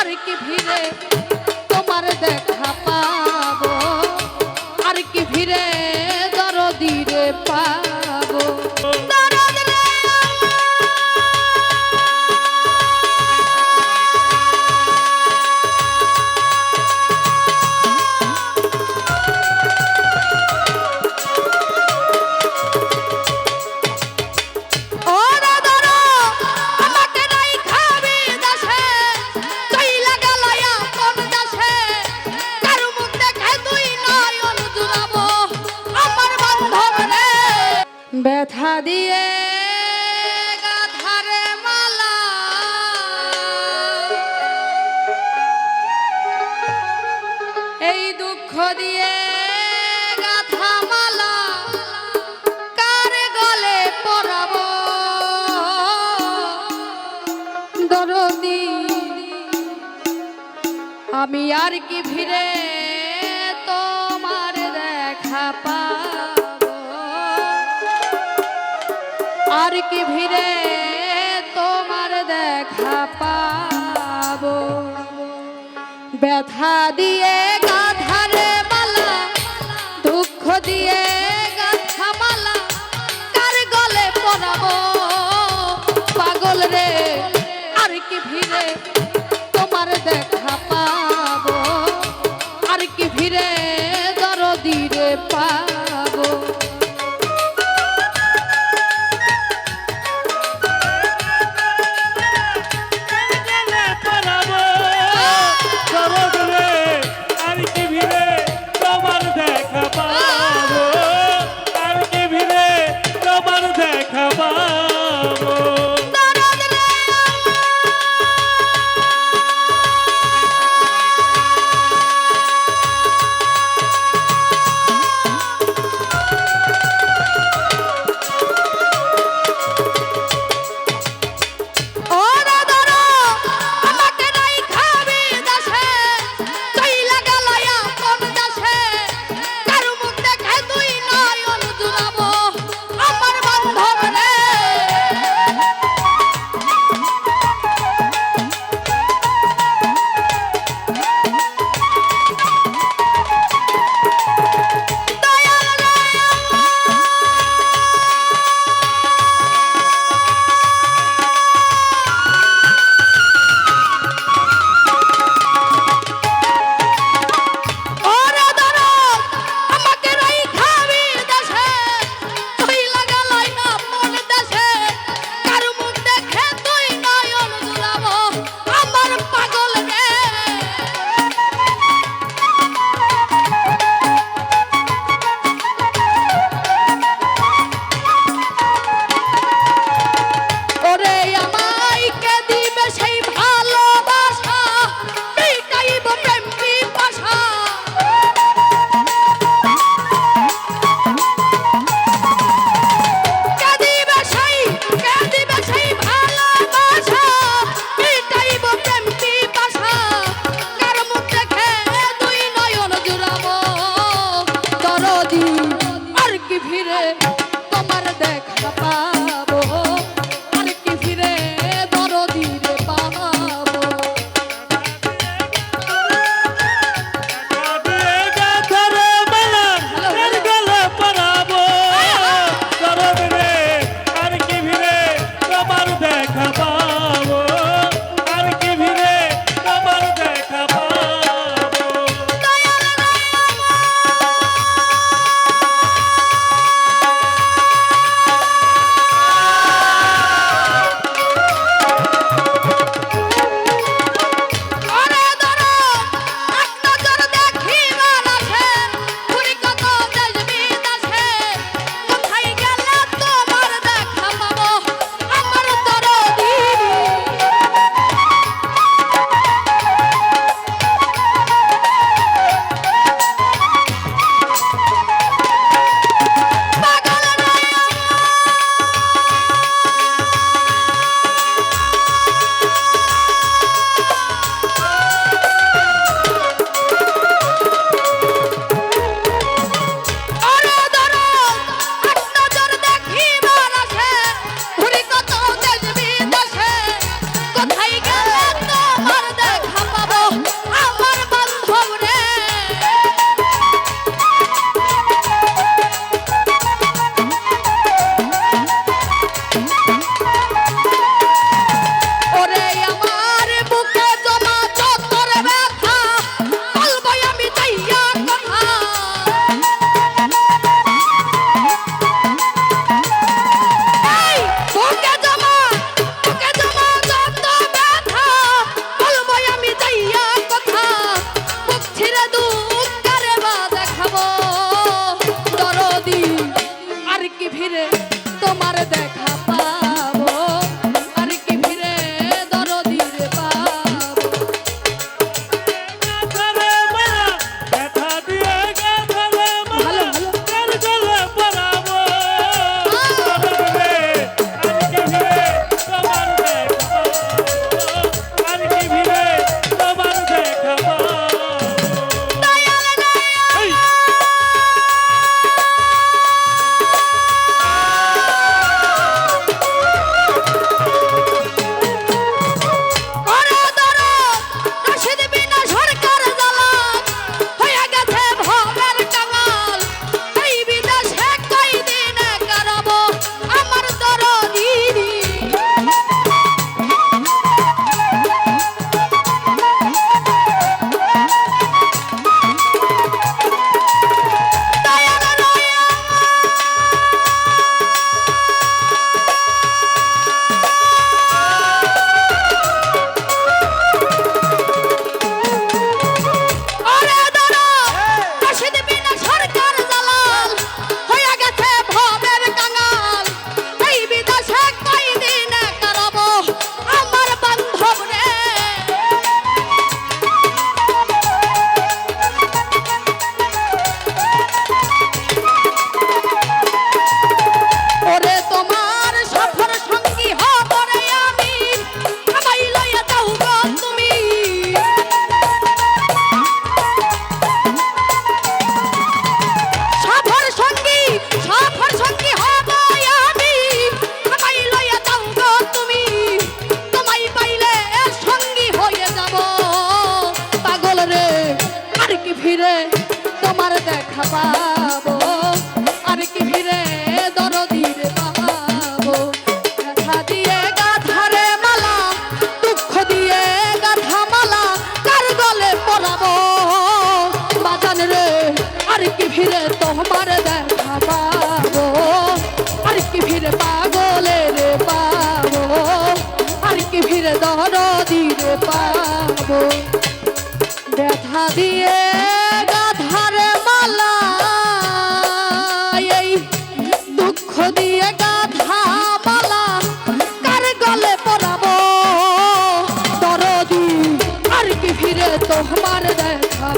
আর কি ভিড়ে তোমার দেখা পাবো, আর কি ভিড়ে দরদিরে পাবো। ব্যথা দিয়ে গাথারে মালা, এই দুঃখ দিয়ে গাথা মালা কার গলে পরাবো দরদি, আমি আর কি ভিড়ে তোমার দেখা পাবো, আর কি ভিড়ে তোমার দেখা পাবো। ব্যথা দিয়ে গাধারে মালা, দুঃখ দিয়ে গাথা মালা কার গলে পরাবো পাগল রে, আর কি ভিড়ে তোমার দেখা পাবো, আর কি ভিড়ে দরদিরে পাবো। পাবো আর কি ফিরে দরদির পাবো ব্যথা দিয়ে গাধারে মালা দুঃখ দিয়ে গাধা মালা কার গলে পরাবো বাজান রে আর কি ফিরে তোমার দেখা পাবো আর কি ফিরে পাগলের পাবো আর কি ফিরে দরদির পাবো ব্যথা দিয়ে গাধারে মালা এই দুঃখ দিয়ে গাধা মালা কার গলে পরাবো দরদি আর কি ফিরে তোমার দেখা